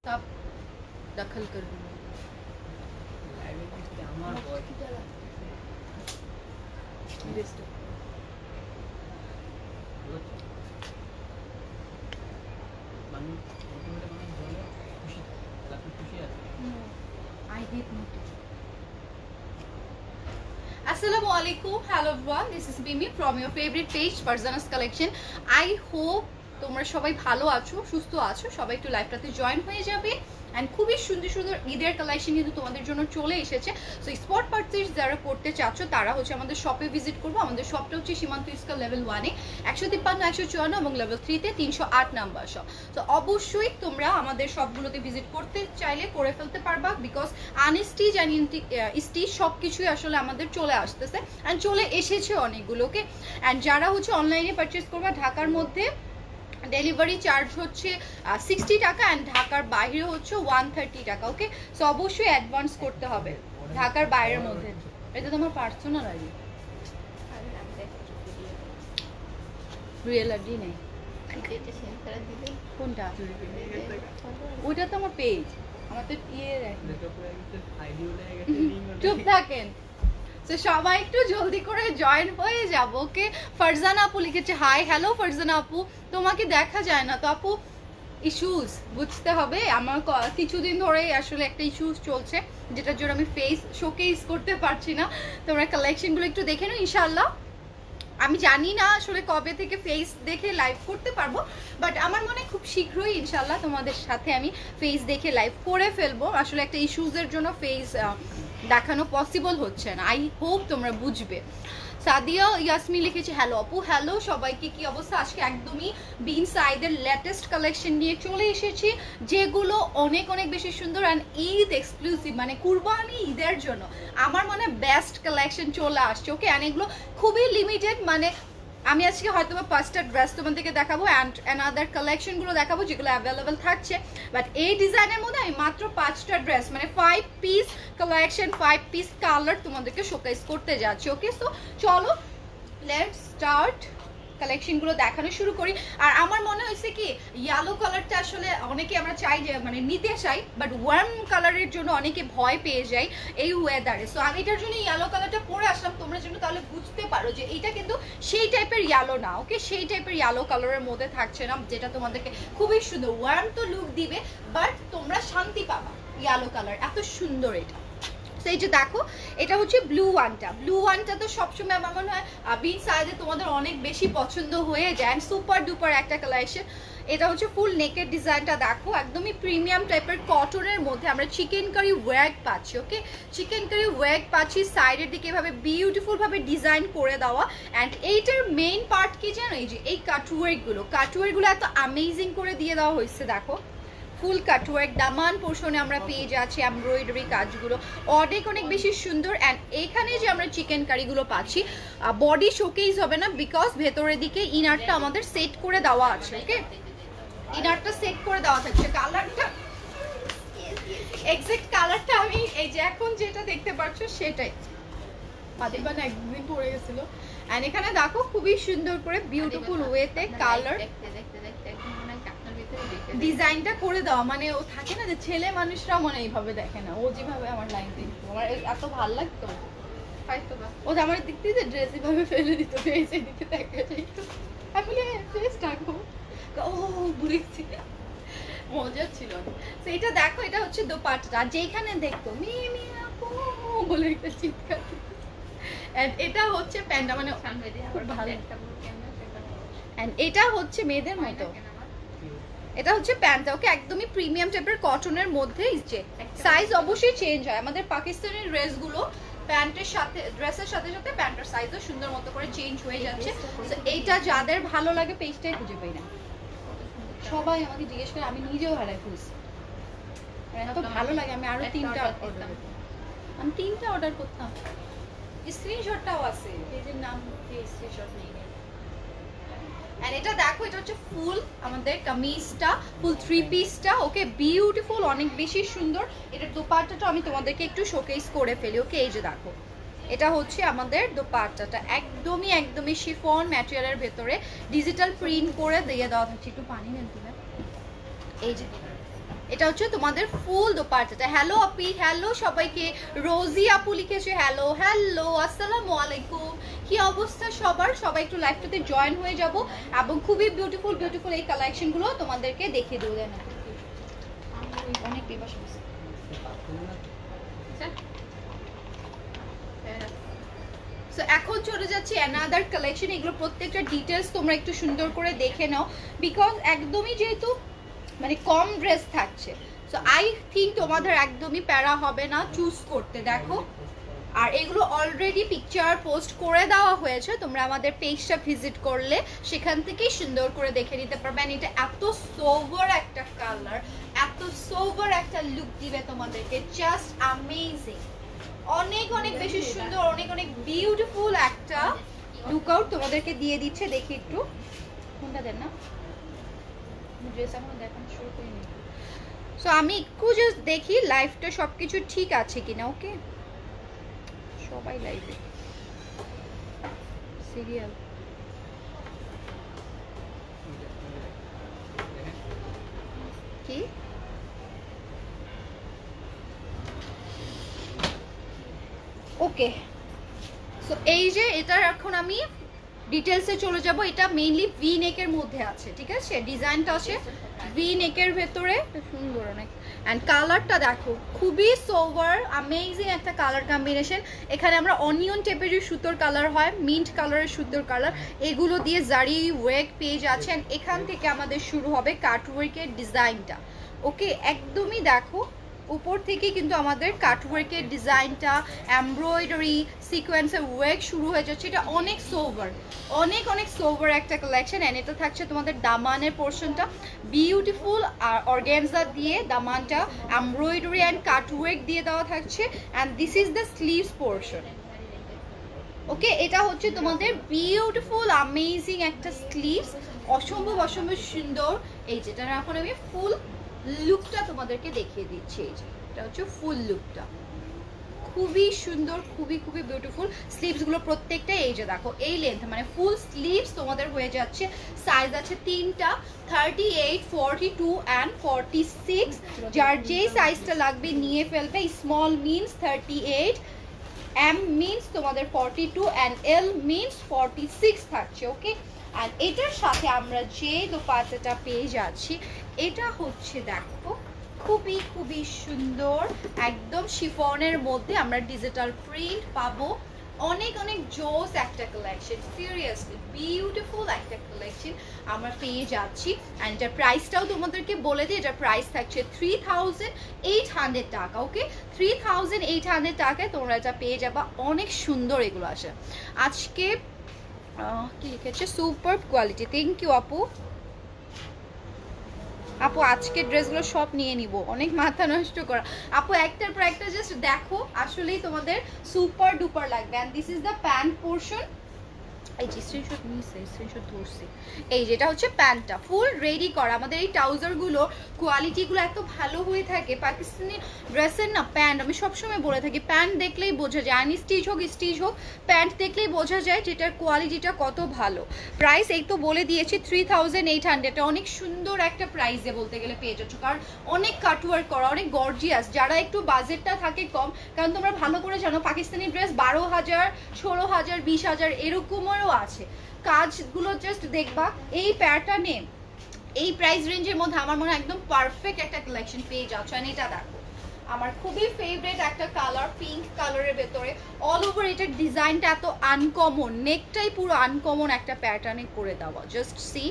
कब दखल कर दूंगा I hate motive. Assalamualaikum, hello everyone. This is Bimi from your favorite page, Farzana's Collection. I hope তোমরা সবাই ভালো আছো, সুস্থ আছো, সবাই একটু লাইভটাতে জয়েন হয়ে যাবে। এন্ড খুবই সুন্দর সুন্দর ঈদের কালেকশন কিন্তু তোমাদের জন্য চলে এসেছে। সো স্পট পারচেজ যারা করতে চাচ্ছ তারা হচ্ছে আমাদের শপে ভিজিট করবো। আমাদের শপটা হচ্ছে সীমান্ত স্কয়ার লেভেল 1 এ 153, 154 এবং লেভেল 3 তে 308 নাম্বার শপ। তো অবশ্যই তোমরা আমাদের শপগুলোতে ভিজিট করতে চাইলে করে ফেলতে পারবা, বিকজ আনস্টিচ অ্যান্ড স্টিচ সব কিছুই আসলে আমাদের চলে আসতেছে অ্যান্ড চলে এসেছে অনেকগুলোকে। অ্যান্ড যারা হচ্ছে অনলাইনে পারচেজ করবা ঢাকার মধ্যে ডেলিভারি চার্জ হচ্ছে 60 টাকা অ্যান্ড ঢাকার বাইরে হচ্ছে 130 টাকা। ওকে, সো অবশ্যই অ্যাডভান্স করতে হবে ঢাকার বাইরের মধ্যে। এটা তোমার পার্সোনাল আইডি, রিয়েল আইডি নেই কোনটা? ওইটা তো আমার পেজ, আমার তো ইয়ে চুপ থাকেন। তো সবাই একটু জলদি করে জয়েন হয়ে যাব। ওকে, ফারজানা আপু লিখেছে হাই। হ্যালো ফারজানা আপু, তোমাকে দেখা যায় না তো আপু। ইস্যুস বুঝতে হবে, আমার কিছুদিন ধরে আসলে একটা ইস্যুস চলছে যেটার জন্য আমি ফেস শোকেস করতে পারছি না। তোমরা কালেকশনগুলো একটু দেখে নাও ইনশাআল্লাহ। আমি জানি না আসলে কবে থেকে ফেস দেখে লাইভ করতে পারবো, বাট আমার মনে খুব শীঘ্রই ইনশাআল্লাহ তোমাদের সাথে আমি ফেস দেখে লাইভ করে ফেলবো। আসলে একটা ইস্যুসের জন্য ফেস দেখানো পসিবল হচ্ছে না। আই হোপ তোমরা বুঝবে। সাদিয়া ইয়াসমিন লিখেছে হ্যালো আপু। হ্যালো সবাইকে, কি অবস্থা? আজকে একদমই বিন সাইদের লেটেস্ট কালেকশন নিয়ে চলে এসেছি, যেগুলো অনেক অনেক বেশি সুন্দর অ্যান্ড ঈদ এক্সক্লুসিভ, মানে কুরবানি ঈদের জন্য আমার মনে বেস্ট কালেকশন চলে আসছে। ওকে, অ্যান্ড এগুলো খুবই লিমিটেড, মানে আমি আজকে হয়তো বা 5টা ড্রেস তোমাদেরকে দেখাবো অ্যান্ড অ্যানাদার কালেকশনগুলো দেখাবো যেগুলো অ্যাভেলেবেল থাকছে। বাট এই ডিজাইনের মধ্যে আমি মাত্র 5টা ড্রেস, মানে 5 পিস কালেকশন, 5 পিস কালার তোমাদেরকে শোকেস করতে যাচ্ছি। ওকে, সো চলো লেটস স্টার্ট কালেকশনগুলো দেখানো শুরু করি। আর আমার মনে হয়েছে কি ইয়েলো কালারটা আসলে অনেকে আমরা চাই যে মানে নিতে চাই, বাট ওয়ার্ম কালারের জন্য অনেকে ভয় পেয়ে যায় এই ওয়েদারে। সো আমি এটার জন্য ইয়েলো কালারটা পরে আসলাম তোমরা জন্য, তাহলে বুঝতে পারো যে এইটা কিন্তু সেই টাইপের ইয়েলো না। ওকে, সেই টাইপের ইয়েলো কালারের মধ্যে থাকছে না, যেটা তোমাদেরকে খুবই সুন্দর ওয়ার্ম তো লুক দিবে, বাট তোমরা শান্তি পাবা। ইয়েলো কালার এত সুন্দর এটা। এই যে দেখো, এটা হচ্ছে ব্লু ওয়ানটা। ব্লু ওয়ানটা তো সবসময় আমার মনে হয় বিন সাইজে তোমাদের অনেক বেশি পছন্দ হয়ে যায়, সুপার ডুপার একটা কালেকশন। এটা হচ্ছে ফুল নেকের ডিজাইনটা দেখো, একদমই প্রিমিয়াম টাইপের কটনের মধ্যে আমরা চিকেন কারি ওয়ার্ক পাচ্ছি। ওকে, চিকেন কারি ওয়ার্ক পাচ্ছি, সাইডের দিকে এভাবে বিউটিফুল ভাবে ডিজাইন করে দেওয়া। অ্যান্ড এইটার মেইন পার্ট কি জানো, এই যে এই কাটওয়ার্কগুলো এত অ্যামেজিং করে দিয়ে দেওয়া হয়েছে। দেখো ফুল কাটওয়ার্ক, দামান পোর্শনে আমরা পেয়ে যাচ্ছি এমব্রয়ডারি কাজগুলো অনেক অনেক বেশি সুন্দর। অ্যান্ড এখানে যে আমরা চিকেন কারিগুলো পাচ্ছি বডি শোকেস হবে না, বিকজ ভেতরের দিকে ইনারটা আমাদের সেট করে দেওয়া আছে। ওকে, ইনারটা সেট করে দেওয়া থাকছে। কালারটা এক্সাক্ট কালারটা আমি এই যে এখন যেটা দেখতে পাচ্ছ সেটাই, পাতিবানা একদিন পরে গেছিল। এন্ড এখানে দেখো খুবই সুন্দর করে বিউটিফুল ওয়েতে কালার ডিজাইনটা করে দাও। মানে ও থাকে না যে ছেলে মানুষরা মনে এইভাবে দেখে না, ও যেভাবে আমার লাইন দেখতো আমার এত ভালো লাগতো। ও আমার দিক থেকে ড্রেস এভাবে ফেলে দিত, ফেস এদিকে দেখা যাইতো, আমি ফেস টাকবো, ও বুঝেছি, মজা ছিল। তো এটা দেখো, এটা হচ্ছে দোপাট্টা, যেখানে দেখতো মিমি আপু বলে একটা চিৎকার। এটা হচ্ছে প্যান্টটা, মানে ভালো। এটা হচ্ছে মেয়েদের মতো, এটা হচ্ছে প্যান্টটা। ওকে, একদমই প্রিমিয়াম টাইপের কটনের মধ্যে। সাইজ অবশ্যই চেঞ্জ হয়, আমাদের পাকিস্তানি ড্রেসগুলো প্যান্টের সাথে ড্রেসের সাথে সাথে প্যান্টের সাইজও সুন্দর মতো করে চেঞ্জ হয়ে যাচ্ছে। তো এইটা যাদের ভালো লাগে পেজটাই খুঁজে পাই না, সবাই আমাকে জিজ্ঞেস করে, আমি নিজেও হারাই ফেলছি। এত ভালো লাগে, আমি আরো 3টা অর্ডার করতাম, আমি 3টা অর্ডার করতাম। স্ক্রিনশটটাও আছে, পেজের নাম দিয়ে স্ক্রিনশট নিয়ে। এন্ড এটা দেখো, এটা হচ্ছে ফুল আমাদের কামিজটা, ফুল 3 পিসটা। ওকে, বিউটিফুল, অনেক বেশি সুন্দর। এটার দোপাট্টাটা আমি তোমাদেরকে একটু শোকেস করে ফেলি। ওকে, এই যে দেখো, এটা হচ্ছে আমাদের দোপাট্টাটা, একদমই শিফন ম্যাটেরিয়ালের ভেতরে ডিজিটাল প্রিন্ট করে দিয়ে দেওয়া থাকছে। একটু পানি নেন তুমি। এই যে এটা হচ্ছে তোমাদের ফুল দোপাট্টাটা। হ্যালো আপি, হ্যালো সবাইকে। রোজি আপু লিখেছে হ্যালো হ্যালো, আসসালামু আলাইকুম। কি অবস্থা সবার? সবাই একটু লাইভটাতে জয়েন হয়ে যাব এবং খুবই বিউটিফুল বিউটিফুল এই কালেকশনগুলো তোমাদেরকে দেখিয়ে দেবো। দেন অনেক বেবাস আছে। সো এখন চলে যাচ্ছি অ্যানাদার কালেকশন। এগুলো প্রত্যেকটা ডিটেলস তোমরা একটু সুন্দর করে দেখে নাও, বিকজ একদমই যেহেতু মানে কম ড্রেস থাকছে, সো আই থিঙ্ক তোমাদের একদমই প্যারা হবে না চুজ করতে। দেখো, আর এগুলো অলরেডি পিকচার পোস্ট করে দেওয়া হয়েছে, তোমরা আমাদের পেজটা ভিজিট করলে সেখান থেকেই সুন্দর করে দেখে নিতে পারবে। এটা এত সোভার একটা কালার, এত সোভার একটা লুক দিবে তোমাদেরকে, জাস্ট অ্যামেজিং। অনেক অনেক বেশি সুন্দর, অনেক অনেক বিউটিফুল একটা লুক আউট তোমাদেরকে দিয়ে দিচ্ছে। দেখি একটু কোনটা দেন না, ড্রেস এখনো দেখানো শুরু করিনি। সো আমি একটু জাস্ট দেখি লাইফটা সবকিছু ঠিক আছে কিনা। ওকে, সবাই লাইভে সিরিয়াল কি ওকে। সো এই যে এটার এখন আমি ডিটেলসে চলে যাব। এটা মেইনলি ভি নেকের মধ্যে আছে, ঠিক আছে? ডিজাইনটা আছে ভি নেকের ভেতরে, সুন্দর অনেক। অ্যান্ড কালারটা দেখো, খুবই সোভার অ্যামেজিং একটা কালার কম্বিনেশন। এখানে আমরা অনিয়ন টাইপের যে সুতোর কালার হয়, মিন্ট কালারের সুতোর কালার, এগুলো দিয়ে জারি ওয়ার্ক পেয়ে যাচ্ছে। অ্যান্ড এখান থেকে আমাদের শুরু হবে কাটওয়ার্কের ডিজাইনটা। ওকে, একদমই দেখো উপর থেকে কিন্তু আমাদের কাটওয়ার্কের ডিজাইনটা, এমব্রয়ডারি সিকোয়েন্সের ওয়ার্ক শুরু হয়ে যাচ্ছে। এটা অনেক সোভার, অনেক অনেক সোভার একটা কালেকশন। এন্ড এটা থাকছে তোমাদের দামানের পোর্শনটা বিউটিফুল আর অর্গানজা দিয়ে দামানটা এমব্রয়ডারি অ্যান্ড কাটওয়ার্ক দিয়ে দেওয়া থাকছে। And this is the sleeves portion. Okay, এটা হচ্ছে তোমাদের বিউটিফুল অ্যামেজিং একটা স্লিভস, অসম্ভব অসম্ভব সুন্দর। এই যেটা এখন আমি ফুল লুকটা তোমাদেরকে দেখিয়ে দিচ্ছি। এই যে এটা হচ্ছে ফুল লুকটা, খুবই সুন্দর, খুবই খুবই বিউটিফুল। স্লিভস গুলো প্রত্যেকটা এই যে দেখো এই লেন্থ, মানে ফুল স্লিভস তোমাদের হয়ে যাচ্ছে। সাইজ আছে তিনটা, 38, 42 অ্যান্ড 46। যার যেই সাইজটা লাগবে নিয়ে ফেলবে। স্মল মিনস 38, এম মিনস তোমাদের 42 অ্যান্ড এল মিনস 46 থাকছে। ওকে, আর এটার সাথে আমরা যে দোপাট্টাটা পেয়ে যাচ্ছি, এটা হচ্ছে দেখো খুবই খুবই সুন্দর, একদম শিফনের মধ্যে আমরা ডিজিটাল প্রিন্ট পাবো। অনেক অনেক জোস একটা কালেকশন, সিরিয়াসলি বিউটিফুল একটা কালেকশন আমরা পেয়ে যাচ্ছি। অ্যান্ড এটার প্রাইসটাও তোমাদেরকে বলে দিই, এটার প্রাইস থাকছে 3800 টাকা। ওকে, 3800 টাকায় তোমরা এটা পেয়ে যাবা। অনেক সুন্দর এগুলো আসে। আজকে কি লিখেছে, সুপার কোয়ালিটি। থ্যাংক ইউ আপু। আপু আজকের ড্রেসগুলো সব নিয়ে নিব, অনেক মাথা নষ্ট করা। আপু একটার পর একটা জাস্ট দেখো, আসলেই তোমাদের সুপার ডুপার লাগবে। And this is the pant portion. এই যে স্ক্রিনশট নিয়েছে, স্ক্রিনশট ধরছি। এই যেটা হচ্ছে প্যান্টটা ফুল রেডি করা। আমাদের এই ট্রাউজারগুলো কোয়ালিটিগুলো এত ভালো হয়ে থাকে। পাকিস্তানি ড্রেসের না প্যান্ট, আমি সবসময় বলে থাকি, প্যান্ট দেখলেই বোঝা যায়, আনি স্টিচ হোক প্যান্ট দেখলেই বোঝা যায় যেটার কোয়ালিটিটা কত ভালো। প্রাইস এই তো বলে দিয়েছি 3800। অনেক সুন্দর একটা প্রাইসে বলতে গেলে পেয়ে যাচ্ছ, কারণ অনেক কাটওয়ার্ক করা, অনেক গর্জিয়াস। যারা একটু বাজেটটা থাকে কম, কারণ তোমরা ভালো করে জানো পাকিস্তানি ড্রেস 12,000, 16,000, 20,000 এরকমেরও আছে। কাজগুলো জাস্ট দেখবা। এই প্যাটার্নে এই প্রাইস রেঞ্জের মধ্যে আমার মনে হয় একদম পারফেক্ট একটা কালেকশন পেয়ে যাচ্ছ। আর এটা দেখো, আমার খুবই ফেভারিট একটা কালার, পিঙ্ক কালারের ভেতরে অল ওভার এটার ডিজাইনটা এত আনকমন, নেকটাই পুরো আনকমন একটা প্যাটার্নে করে দেওয়া। জাস্ট সি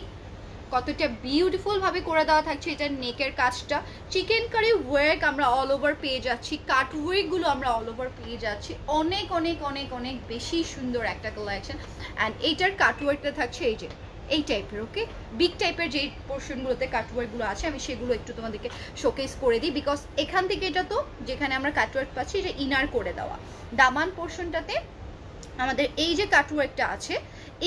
কতটা বিউটিফুল ভাবে করে দেওয়া থাকছে। এটার নেকের কাজটা চিকেন কারি ওয়ার্ক আমরা অল ওভার পেয়ে যাচ্ছি, কাট ওয়ার্কগুলো আমরা অল ওভার পেয়ে যাচ্ছি। অনেক অনেক অনেক অনেক বেশি সুন্দর একটা কালেকশন। অ্যান্ড এইটার কাট ওয়ার্কটা থাকছে এই যে এই টাইপের। ওকে, বিগ টাইপের যে পোর্শনগুলোতে কাটওয়ার্কগুলো আছে আমি সেগুলো একটু তোমাদেরকে শোকেস করে দিই, বিকজ এখান থেকে এটা তো যেখানে আমরা কাটওয়ার্ক পাচ্ছি এটা ইনার করে দেওয়া। দামান পোর্শনটাতে আমাদের এই যে কাটওয়ার্কটা আছে,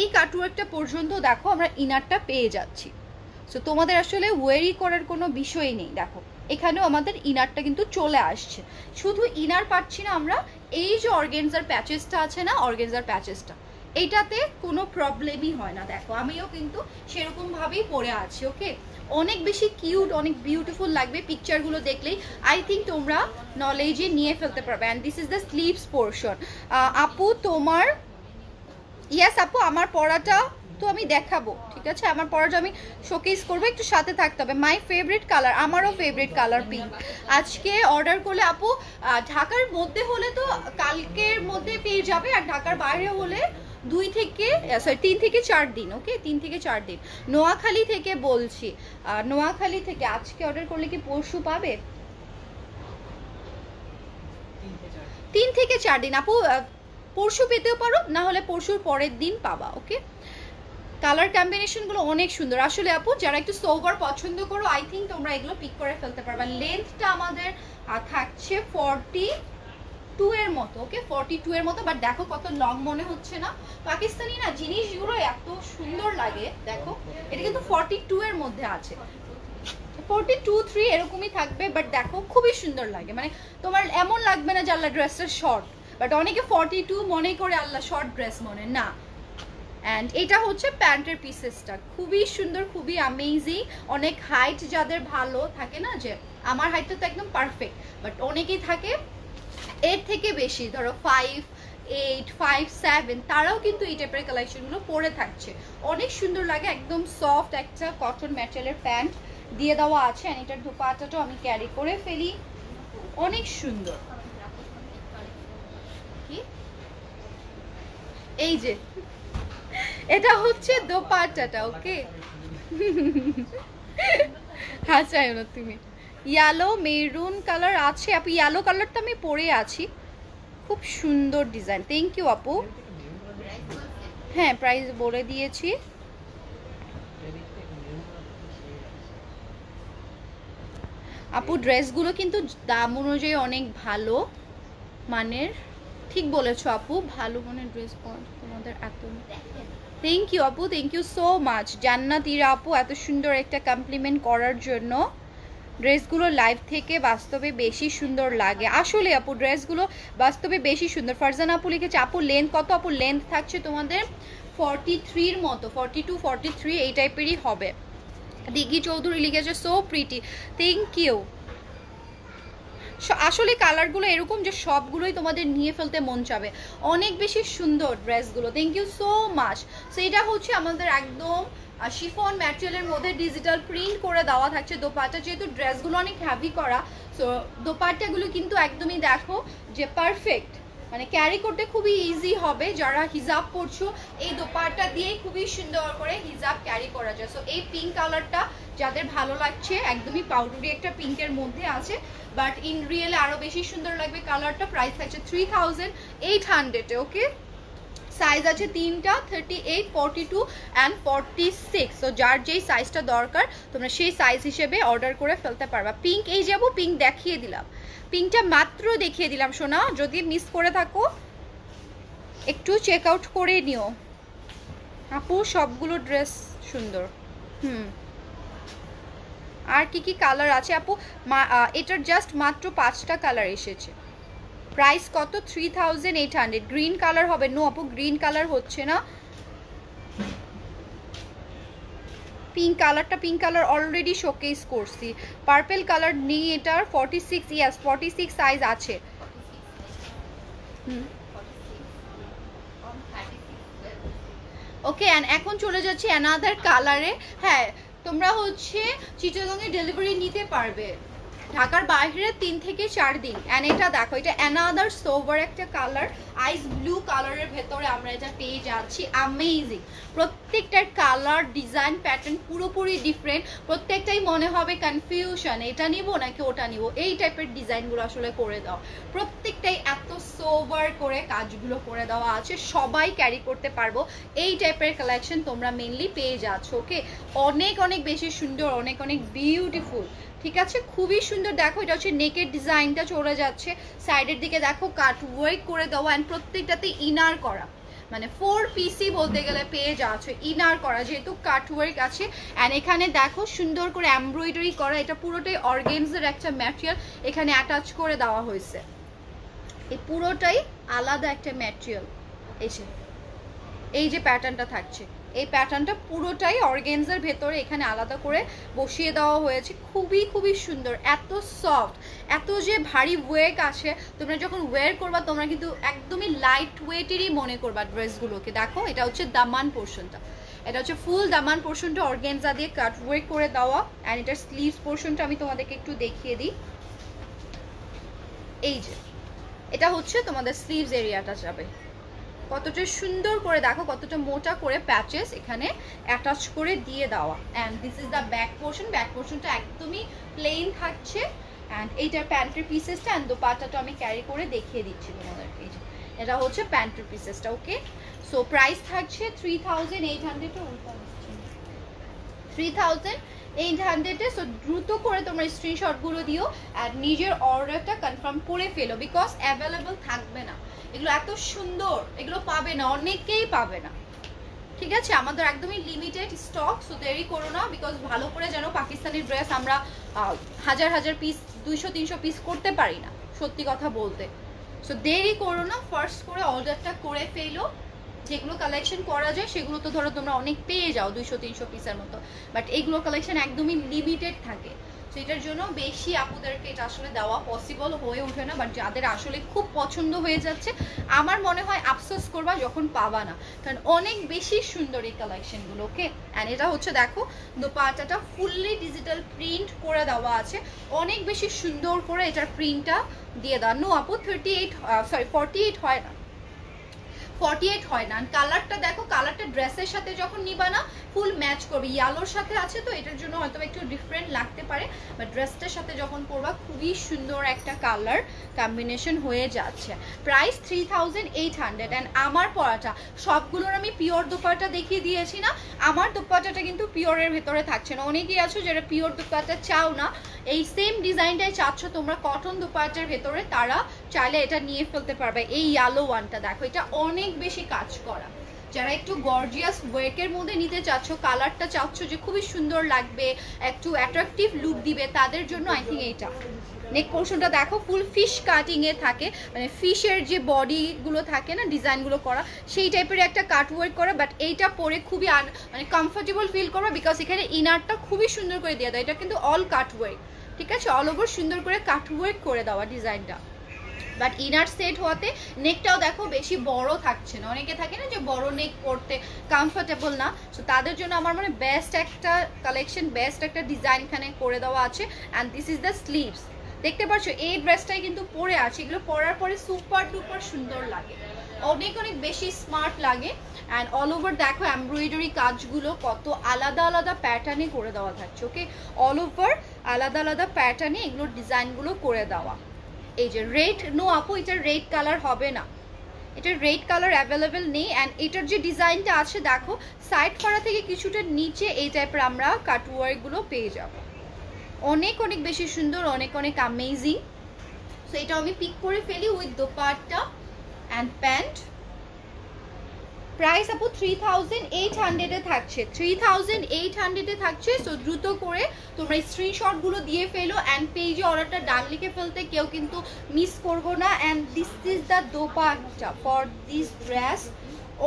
এই কাটওয়ার্কটা পর্যন্ত দেখো আমরা ইনারটা পেয়ে যাচ্ছি। সো তোমাদের আসলে ওয়ারি করার কোনো বিষয় নেই। দেখো এখানেও আমাদের ইনারটা কিন্তু চলে আসছে। শুধু ইনার পাচ্ছি না আমরা, এই যে অর্গানজার প্যাচেসটা আছে না, অর্গানজার প্যাচেসটা এইটাতে কোনো প্রবলেমই হয় না। দেখো আমিও কিন্তু সেরকম ভাবেই পরে আছি। ওকে, অনেক বেশি কিউট, অনেক বিউটিফুল লাগবে পিকচারগুলো দেখলেই। আই থিঙ্ক তোমরা নলেজে নিয়ে ফেলতে পারবে। And this is the sleeves portion. আপু তোমার, ইয়েস আপু আমার পরাটা তো আমি দেখাবো, ঠিক আছে? আমার পরাটা আমি শোকেস করবো, একটু সাথে থাকতে হবে। মাই ফেভারিট কালার, আমারও ফেভারিট কালার পিঙ্ক। আজকে অর্ডার করলে আপু ঢাকার মধ্যে হলে তো কালকের মধ্যে পেয়ে যাবে, আর ঢাকার বাইরে হলে 3 থেকে 4 দিন। ওকে, 3 থেকে 4 দিন। নোয়াখালী থেকে বলছি, নোয়াখালী থেকে আজকে অর্ডার করলে কি পরশু পাবে? 3 থেকে 4 দিন আপু, পরশু পেতেও পারো, না হলে পরশুর পরের দিন পাবা। ওকে, কালার কম্বিনেশনগুলো অনেক সুন্দর আসলে আপু। যারা একটু সোবার পছন্দ করো আই থিঙ্ক তোমরা এগুলো পিক করে ফেলতে পারবা। লেন্থটা আমাদের থাকছে 42 এর মতো। ওকে, 42 এর মতো। বাট দেখো কত লং মনে হচ্ছে না? পাকিস্তানি না জিনিসগুলো এত সুন্দর লাগে। দেখো এটা কিন্তু 42 এর মধ্যে আছে, 42-3 এরকমই থাকবে। বাট দেখো খুবই সুন্দর লাগে, মানে তোমার এমন লাগবে না যে আল্লাহ ড্রেসটা শর্ট। বাট অনেকে 42 মনে করে আল্লাহ শর্ট ড্রেস মনে না। অ্যান্ড এটা হচ্ছে প্যান্টের পিসেসটা, খুবই সুন্দর, খুবই অ্যামেজিং। অনেক হাইট যাদের ভালো থাকে না, যে আমার হাইটটা তো একদম পারফেক্ট, বাট অনেকেই থাকে এর থেকে বেশি, ধরো 5, 8, 5, 7, তারাও কিন্তু এই টাইপের কালেকশনগুলো পরে থাকছে। অনেক সুন্দর লাগে, একদম সফট একটা কটন ম্যাটেরিয়ালের প্যান্ট দিয়ে দেওয়া আছে। আর এটার দোপাট্টাটাও আমি ক্যারি করে ফেলি, অনেক সুন্দর। কি এই যে এটা হচ্ছে দোপাট্টাটা। ওকে, হাসায় না তুমি। ইয়েলো মেরুন কালার আছে আপু, ইয়েলো কালারটা আমি পরে আছি, খুব সুন্দর ডিজাইন। থ্যাংক ইউ আপু। হ্যাঁ প্রাইস বলে দিয়েছি। আপু ড্রেসগুলো কিন্তু দাম অনুযায়ী অনেক ভালো মানের, ঠিক বলেছো আপু, ভালো মানের ড্রেস তোমাদের এত। থ্যাংক ইউ আপু, থ্যাংক ইউ সো মাচ জান্নাতিরা আপু এত সুন্দর একটা কমপ্লিমেন্ট করার জন্য। ড্রেসগুলো লাইভ থেকে বাস্তবে বেশি সুন্দর লাগে আসলে আপু, ড্রেসগুলো বাস্তবে বেশি সুন্দর। ফারজানা আপু লিখেছে আপু লেন্থ কত? আপু লেন্থ থাকছে তোমাদের 43 মতো, 42, 43 এই টাইপেরই হবে। দিঘি চৌধুরী লিখেছে সো প্রিটি, থ্যাংক ইউ। আসলে কালারগুলো এরকম যে সবগুলোই তোমাদের নিয়ে ফেলতে মন চাবে, অনেক বেশি সুন্দর ড্রেসগুলো। Thank you so much. So এটা হচ্ছে আমাদের একদম শিফন ম্যাটেরিয়ালের মধ্যে ডিজিটাল প্রিন্ট করে দেওয়া থাকছে দোপাট্টা, যেহেতু ড্রেসগুলো অনেক হ্যাভি করা, সো দোপাট্টাগুলো কিন্তু একদমই দেখো যে পারফেক্ট, মানে ক্যারি করতে খুবই ইজি হবে। যারা হিজাব পরছো এই দোপাট্টা দিয়েই খুবই সুন্দর করে হিজাব ক্যারি করা যায়। সো এই পিঙ্ক কালারটা যাদের ভালো লাগছে, একদমই পাউডারি একটা পিঙ্কের মধ্যে আছে, বাট ইন রিয়েলে আরো বেশি সুন্দর লাগবে কালারটা। প্রাইস থাকছে 3800 ওকে। সাইজ আছে 3টা, 38, 42 অ্যান্ড 46। সো যার যেই সাইজটা দরকার তোমরা সেই সাইজ হিসেবে অর্ডার করে ফেলতে পারবা। পিঙ্ক এই যাবো, পিঙ্ক দেখিয়ে দিলাম, পিঙ্কটা মাত্র দেখিয়ে দিলাম সোনা, যদি মিস করে থাকো একটু চেক আউট করে নিও আপু, সবগুলো ড্রেস সুন্দর। আর কি কি কালার আছে আপু? এটার জাস্ট মাত্র 5টা কালার এসেছে। প্রাইস কত? 3800। গ্রিন কালার হবে? নো আপু গ্রিন কালার হচ্ছে না, পিঙ্ক কালারটা, পিঙ্ক কালার অলরেডি শোকেস করছি। পার্পল কালার নেই এটার, 46, ইয়েস 46 সাইজ আছে। ওকে, এখন চলে যাচ্ছে অ্যানাদার কালারে। হ্যাঁ তোমরা হচ্ছে চিটাগংয়ে ডেলিভারি নিতে পারবে, ঢাকার বাইরে 3 থেকে 4 দিন। অ্যান্ড এটা দেখো, এটা অ্যানাদার সোভার একটা কালার, আইস ব্লু কালারের ভেতরে আমরা এটা পেয়ে যাচ্ছি। অ্যামেজিং, প্রত্যেকটার কালার ডিজাইন প্যাটার্ন পুরোপুরি ডিফারেন্ট, প্রত্যেকটাই মনে হবে কনফিউশন, এটা নিব নাকি ওটা নিব, এই টাইপের ডিজাইনগুলো আসলে করে দাও। প্রত্যেকটাই এত সোভার করে কাজগুলো করে দেওয়া আছে, সবাই ক্যারি করতে পারবো এই টাইপের কালেকশন তোমরা মেনলি পেয়ে যাচ্ছ। ওকে, অনেক অনেক বেশি সুন্দর, অনেক অনেক বিউটিফুল, ঠিক আছে, খুবই সুন্দর। দেখো এটা হচ্ছে নেকের ডিজাইনটা চলে যাচ্ছে, সাইডের দিকে দেখো কাট ওয়ার্ক করে দেওয়া, অ্যান্ড প্রত্যেকটাতে ইনার করা, মানে 4 পিসি বলতে গেলে পেয়ে যাচ্ছ ইনার করা, যেহেতু কাট ওয়ার্ক আছে। অ্যান্ড এখানে দেখো সুন্দর করে এমব্রয়ডারি করা, এটা পুরোটাই অর্গানজার একটা ম্যাটেরিয়াল এখানে অ্যাটাচ করে দেওয়া হয়েছে। এই পুরোটাই আলাদা একটা ম্যাটেরিয়াল এসে এই যে প্যাটার্নটা থাকছে এই প্যাটার্নটা পুরোটাই অর্গানজার ভেতরে এখানে আলাদা করে বসিয়ে দেওয়া হয়েছে। খুবই খুবই সুন্দর, এত সফট, এত যে ভারী ওয়েট আছে, তোমরা যখন ওয়্যার করবা তোমরা কিন্তু একদমই লাইট ওয়েটেরই মনে করবা ড্রেসগুলোকে। দেখো এটা হচ্ছে দামান পোর্শনটা, এটা হচ্ছে ফুল দামান পোর্শনটা অর্গানজা দিয়ে কাট ওয়ার্ক করে দেওয়া। অ্যান্ড এটার স্লিভস পোর্শনটা আমি তোমাদেরকে একটু দেখিয়ে দিই। এই যে এটা হচ্ছে তোমাদের স্লিভস এরিয়াটা যাবে, কতটা সুন্দর করে দেখো, কতটা মোটা করে প্যাচেস এখানে অ্যাটাচ করে দিয়ে দেওয়া। And this is the back portion, back পোর্শনটা একদমই প্লেন থাকছে। অ্যান্ড এইটার প্যান্টের পিসেসটা অ্যান্ড দোপাট্টাটা আমি ক্যারি করে দেখিয়ে দিচ্ছি তোমাদেরকে। এটা হচ্ছে প্যান্টের পিসেসটা। ওকে, সো প্রাইস থাকছে 3,800 সো দ্রুত করে তোমরা স্ক্রিনশটগুলো দিও আর নিজের অর্ডারটা কনফার্ম করে ফেলো, বিকজ অ্যাভেলেবল থাকবে না এগুলো। এত সুন্দর, এগুলো পাবে না, অনেকেই পাবে না, ঠিক আছে? আমাদের একদমই লিমিটেড স্টক, সো দেরি করো না, বিকজ ভালো করে যেন পাকিস্তানি ড্রেস আমরা হাজার হাজার পিস 200-300 পিস করতে পারি না, সত্যি কথা বলতে। সো দেরি করো না, ফার্স্ট করে অর্ডারটা করে ফেলো। যেগুলো কালেকশন করা যায় সেগুলো তো ধরো তোমরা অনেক পেয়ে যাও 200-300 পিসের মতো, বাট এইগুলো কালেকশন একদমই লিমিটেড থাকে। সো এটার জন্য বেশি আপুদেরকে এটা আসলে দেওয়া পসিবল হয়ে ওঠে না, বাট যাদের আসলে খুব পছন্দ হয়ে যাচ্ছে আমার মনে হয় আফসোস করবা যখন পাবা না, কারণ অনেক বেশি সুন্দর এই কালেকশনগুলো। ওকে, অ্যান্ড এটা হচ্ছে দেখো দোপাট্টাটা ফুললি ডিজিটাল প্রিন্ট করে দেওয়া আছে, অনেক বেশি সুন্দর করে এটার প্রিন্টটা দিয়ে দেওয়া। নো আপু 48 হয় না, 48 হয় না। কালারটা দেখো, কালারটা ড্রেসের সাথে যখন নিবা না ফুল ম্যাচ করবে, ইয়েলোর সাথে আছে তো এটার জন্য হয়তো একটু ডিফারেন্ট লাগতে পারে, বাট ড্রেসটার সাথে যখন পরবা খুবই সুন্দর একটা কালার কম্বিনেশন হয়ে যাচ্ছে। প্রাইস 3,800। অ্যান্ড আমার পরাটা সবগুলোর আমি পিওর দোপাট্টা দেখিয়ে দিয়েছি না, আমার দোপাট্টাটা কিন্তু পিওরের ভেতরে থাকছে না। অনেকেই আছো যারা পিওর দোপাট্টা চাও না, এই সেম ডিজাইনটাই চাচ্ছ তোমরা কটন দোপাট্টার ভেতরে, তারা চাইলে এটা নিয়ে ফেলতে পারবে। এই ইয়েলো ওয়ানটা দেখো, এটা অনেক বেশি কাজ করা, যারা একটু গর্জিয়াস ওয়ার্কের মধ্যে নিতে চাচ্ছ, কালারটা চাচ্ছ যে খুবই সুন্দর লাগবে, একটু অ্যাট্রাকটিভ লুক দিবে, তাদের জন্য আই থিঙ্ক এইটা। নেক পোর্শনটা দেখো ফুল ফিশ কাটিং এ থাকে, মানে ফিশের যে বডিগুলো থাকে না ডিজাইনগুলো করা, সেই টাইপের একটা কাট ওয়ার্ক করা, বাট এইটা পরে খুবই মানে কমফোর্টেবল ফিল করবে, বিকজ এখানে ইনারটা খুবই সুন্দর করে দিয়ে দেয়। এটা কিন্তু অল কাট ওয়ার্ক, ঠিক আছে, অল ওভার সুন্দর করে কাট ওয়ার্ক করে দেওয়া ডিজাইনটা। বাট ইনার সেট হওয়াতে নেকটাও দেখো বেশি বড় থাকছে না, অনেকে থাকে না যে বড় নেক পরতে কমফোর্টেবল না, সো তাদের জন্য আমার মনে বেস্ট একটা কালেকশন, বেস্ট একটা ডিজাইন এখানে করে দেওয়া আছে। And this is the sleeves, দেখতে পাচ্ছ এই ড্রেসটাই কিন্তু পরে আছে, এগুলো পরার পরে সুপার ডুপার সুন্দর লাগে, অনেক অনেক বেশি স্মার্ট লাগে। অ্যান্ড অল ওভার দেখো এমব্রয়ডারি কাজগুলো কত আলাদা আলাদা প্যাটার্নে করে দেওয়া থাকছে। ওকে, অল ওভার আলাদা আলাদা প্যাটার্নে এগুলোর ডিজাইনগুলো করে দেওয়া। এই যে রেড, নো আপু এটার রেড কালার হবে না, এটার রেড কালার অ্যাভেলেবেল নেই। অ্যান্ড এটার যে ডিজাইনটা আছে দেখো সাইড ফাড়া থেকে কিছুটা নিচে এই টাইপের আমরা কাটওয়ার্কগুলো পেয়ে যাব, অনেক অনেক বেশি সুন্দর, অনেক অনেক অ্যামেজিং। সো এটা আমি পিক করে ফেলি with dupatta and pant. Price আপু 3,800 এ থাকছে, 3,800 এ থাকছে। সো দ্রুত করে তোমরা স্ক্রিনশটগুলো দিয়ে ফেলো অ্যান্ড পেজে অর্ডারটা ডান লিখে ফেলতে কেউ কিন্তু মিস করবো না। And this is the dupatta for this dress,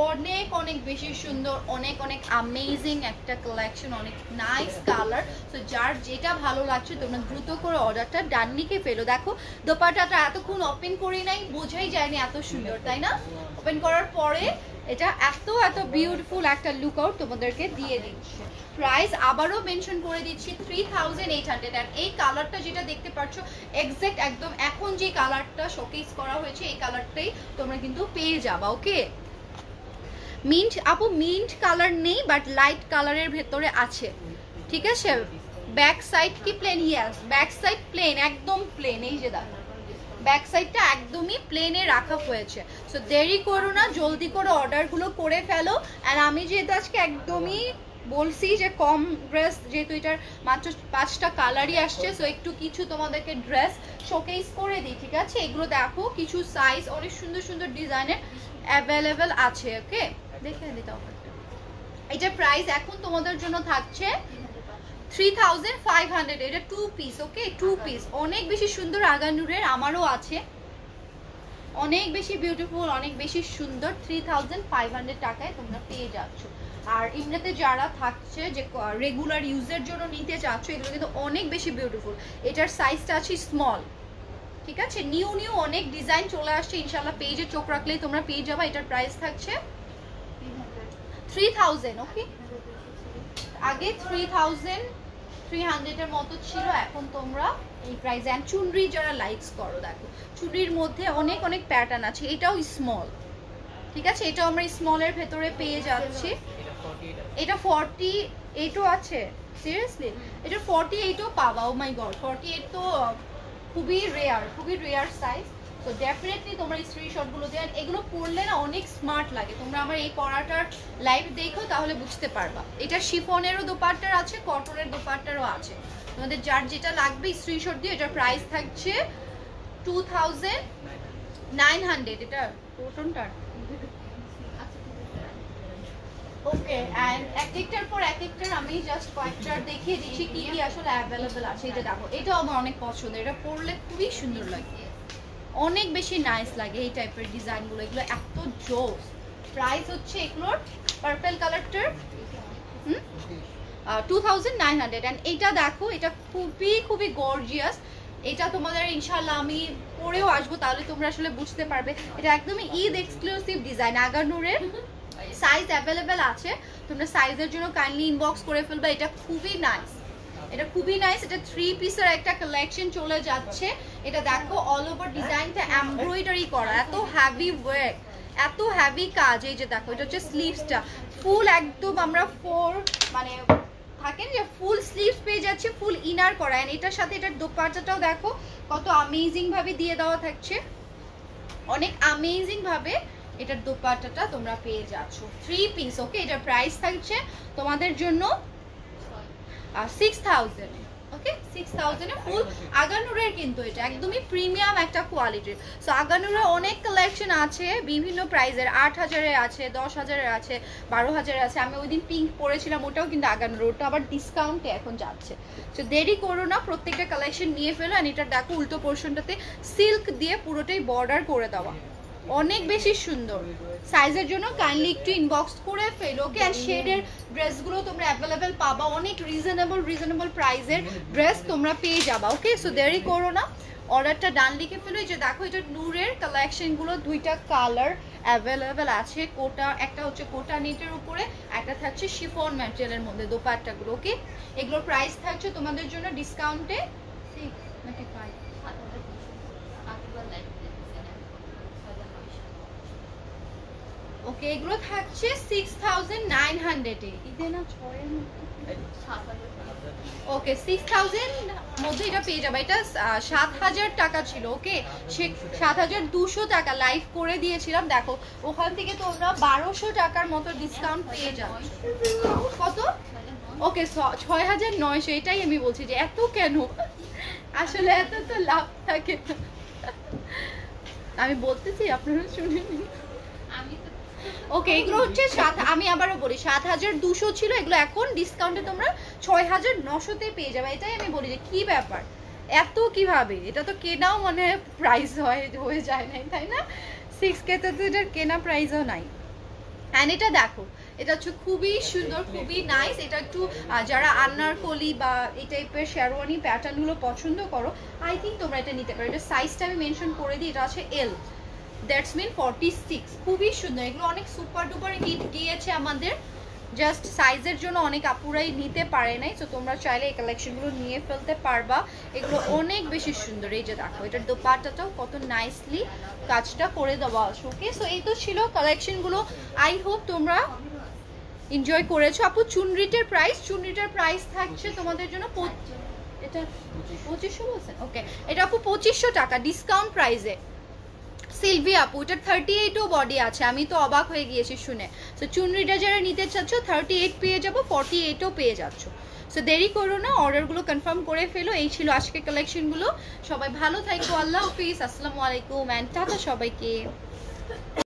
অনেক অনেক বেশি সুন্দর, অনেক অনেক অ্যামেজিং একটা কালেকশন, অনেক নাইস কালার। সো যার যেটা ভালো লাগছে তোমরা দ্রুত করে অর্ডারটা ডান লিখে ফেলো। দেখো দোপাট্টাটা এতক্ষণ ওপেন করি নাই, বোঝাই যায়নি এত সুন্দর, তাই না? ওপেন করার পরে এটা এত এত বিউটিফুল একটা লুক আউট তোমাদেরকে দিয়ে দিচ্ছে। প্রাইস আবারও মেনশন করে দিচ্ছি 3,800। আর এই কালারটা যেটা দেখতে পাচ্ছ এক্সাক্ট একদম এখন যে কালারটা শোকেস করা হয়েছে এই কালারটাই তোমরা কিন্তু পেয়ে যাবা। ওকে, মিন্ট আপু মিন্ট কালার নেই, বাট লাইট কালারের ভেতরে আছে, ঠিক আছে। ব্যাক সাইড কি plain? Yes, back side plain, একদম প্লেন। এই যে দেখো ব্যাক সাইডটা একদমই প্লেনে রাখা হয়েছে। সো দেরি করো না, জলদি করে অর্ডারগুলো করে ফেলো। আর আমি যেহেতু আজকে একদমই বলছি যে কম ড্রেস, যেহেতু এটার মাত্র 5টা কালারই আসছে, সো একটু কিছু তোমাদেরকে ড্রেস শোকেস করে দিই, ঠিক আছে। এগুলো দেখো কিছু সাইজ অনেক সুন্দর সুন্দর ডিজাইনের অ্যাভেলেবেল আছে। ওকে, দেখে দিতে হবে। এটার প্রাইস এখন তোমাদের জন্য থাকছে 3,500। এটা 2 পিস। ওকে, 2 পিস, অনেক বেশি সুন্দর আগানুরের, আমারও আছে, অনেক বেশি বিউটিফুল, অনেক বেশি সুন্দর। 3,500 টাকায় তোমরা পেয়ে যাচ্ছ। আর এমনিতে যারা থাকছে যে রেগুলার ইউজের জন্য নিতে চাচ্ছ, এগুলো কিন্তু অনেক বেশি বিউটিফুল। এটার সাইজটা আছে স্মল, ঠিক আছে। নিউ অনেক ডিজাইন চলে আসছে, ইনশাল্লাহ পেজে চোখ রাখলেই তোমরা পেয়ে যাবে। এটার প্রাইস থাকছে 3000। ওকে, আগে 3300 এর মতো ছিল, এখন তোমরা এই প্রাইস। এন্ড চুনরি যারা লাইকস করো, দেখো চুনরির মধ্যে অনেক প্যাটার্ন আছে। এটাও স্মল, ঠিক আছে, এটাও আমরা স্মলের ভেতরে পেয়ে যাচ্ছি। এটা 48ও আছে, সিরিয়াসলি এটা 48ও পাবা। ও মাই গড, 48 তো খুবই রেয়ার সাইজ। তো ডেফিনেটলি তোমরা স্ক্রিনশটগুলো দেন, এগুলো পরলে না অনেক স্মার্ট লাগে। তোমরা আমার এই পরাটার লাইভ দেখো তাহলে বুঝতে পারবা। এটা শিফনেরও দোপাট্টার আছে, কটনের দোপাট্টারও আছে। তোমাদের যার যেটা লাগবে স্ক্রিনশট দিয়ে। এটার প্রাইস থাকছে 2900। এটা কটনটার ওকে। এন্ড একটার পর একটার আমি জাস্ট কয়েকটার দেখিয়ে দিচ্ছি কি কি আসলে অ্যাভেলেবেল আছে। এটা দেখো, এটাও আমার অনেক পছন্দ, এটা পরলে খুবই সুন্দর লাগে, অনেক বেশি নাইস লাগে এই টাইপের ডিজাইনগুলো। এগুলো এত জোস। প্রাইস হচ্ছে এগুলোর পার্পল কালারটার 2900। এন্ড এটা দেখো, এটা খুবই গর্জিয়াস। এটা তোমাদের ইনশাল্লাহ আমি পরেও আসবো, তাহলে তোমরা আসলে বুঝতে পারবে। এটা একদমই ঈদ এক্সক্লুসিভ ডিজাইন, আগানুরের। সাইজ অ্যাভেলেবেল আছে, তোমরা সাইজের জন্য কাইন্ডলি ইনবক্স করে ফেলবে। এটা খুবই নাইস, এটা 3 পিসের একটা কালেকশন চলে যাচ্ছে। এটা দেখো অল ওভার ডিজাইনটা এমব্রয়ডারি করা, এত হেভি ওয়ার্ক, এত হেভি কাজ। এই যে দেখো, এটা হচ্ছে স্লিভসটা ফুল একদম আমরা মানে থাকেন যে ফুল স্লিভস পেয়ে যাচ্ছে, ফুল ইনার করা। এন্ড এটার সাথে এটার দোপাট্টাটাও দেখো কত অ্যামেজিং ভাবে দিয়ে দেওয়া থাকছে, অনেক অ্যামেজিং ভাবে এটার দোপাট্টাটা তোমরা পেয়ে যাচ্ছ। 3 পিস। ওকে, এটার প্রাইস থাকছে তোমাদের জন্য 6000। ওকে, 6000 এ ফুল আগানুরের, কিন্তু এটা একদমই প্রিমিয়াম একটা কোয়ালিটির। সো আগানুরের অনেক কালেকশন আছে বিভিন্ন প্রাইসের, 8000 এর আছে, 10000 এর আছে, 12000 এর আছে। আমি ওই দিন পিঙ্ক পরেছিলাম, ওটাও কিন্তু আগানুরের, ওটা আবার ডিসকাউন্টে এখন যাচ্ছে। সো দেরি করো না, প্রত্যেকটা কালেকশন নিয়ে ফেলো। আর এটা দেখো উল্টো পোর্শনটাতে সিল্ক দিয়ে পুরোটাই বর্ডার করে দেওয়া, অনেক বেশি সুন্দর। সাইজের জন্য কাইন্ডলি একটু ইনবক্স করে ফেলো। ওকে, এন্ড শেডের ড্রেসগুলো তোমরা অ্যাভেলেবেল পাবা, অনেক রিজনেবল প্রাইসের ড্রেস তোমরা পেয়ে যাবা। ওকে, সো দেরি করো না, অর্ডারটা ডান লিখে ফেলো। এই যে দেখো, এটা নূরের কালেকশনগুলো 2টা কালার অ্যাভেলেবেল আছে। একটা হচ্ছে কোটা নেটের উপরে, একটা থাকছে শিফন ম্যাটেরিয়ালের মধ্যে দোপাট্টাগুলো। ওকে, এগুলোর প্রাইস থাকছে তোমাদের জন্য ডিসকাউন্টে 6 নাকি 5। ওকে, এগুলো থাকছে 6900 এ। ইদে না 6 এর মধ্যে 7000। ওকে, 6000 মধ্যে এটা পেয়ে যাবে। এটা 7000 টাকা ছিল। ওকে, 7200 টাকা লাইভ করে দিয়েছিলাম। দেখো ওখান থেকে তোমরা 1200 টাকার মতো ডিসকাউন্ট পেয়ে যাবে। কত? ওকে, 6900। এটাই আমি বলছি যে এত কেন, আসলে এত তো লাভ থাকে। আমি বলতেছি আপনারা শুনেনি। ওকে, এগুলো হচ্ছে আমি আবারও বলি 7200 ছিল, এগুলো এখন ডিসকাউন্টে তোমরা 6900 তে পেয়ে যাবে। এটাই আমি বলি যে কি ব্যাপার, এত কিভাবে, এটা তো কেনাও মানে প্রাইস হয়ে যায় নাই, তাই না? 6K তে তো এটার কেনা প্রাইসও নাই। অ্যান্ড এটা দেখো, এটা হচ্ছে খুবই সুন্দর, খুবই নাইস। এটা একটু যারা আনারকলি বা এই টাইপের শেরওয়ানি প্যাটার্নগুলো পছন্দ করো, আই থিঙ্ক তোমরা এটা নিতে পারো। এটা সাইজটা আমি মেনশন করে দিই, এটা আছে এল, দ্যাটস মিন 46। খুবই সুন্দর, এগুলো অনেক সুপার ডুপার হিট গিয়েছে আমাদের, জাস্ট সাইজের জন্য অনেক আপুরাই নিতে পারে নাই। সো তোমরা চাইলে এই কালেকশনগুলো নিয়ে ফেলতে পারবা, এগুলো অনেক বেশি সুন্দর। এই যে দেখো, এটার দোপাট্টাটাও কত নাইসলি কাজটা করে দেওয়া আছে। ওকে, সো এই তো ছিল কালেকশনগুলো। আই হোপ তোমরা এনজয় করেছো। আপু চুনরিটার প্রাইস থাকছে তোমাদের জন্য এটা 2500 বলছেন। ওকে, এটা আপু 2500 টাকা ডিসকাউন্ট প্রাইসে। সিলভি আপু, এটার 38ও বডি আছে, আমি তো অবাক হয়ে গিয়েছি শুনে। সো চুনরিটা যারা নিতে চাচ্ছ 38 পেয়ে যাবো, 48ও পেয়ে যাচ্ছ। সো দেরি করো না, অর্ডারগুলো কনফার্ম করে ফেলো। এই ছিল আজকের কালেকশনগুলো। সবাই ভালো থাকো, আল্লাহ হাফিজ, আসসালামু আলাইকুম, অ্যান্ড টাটা সবাইকে।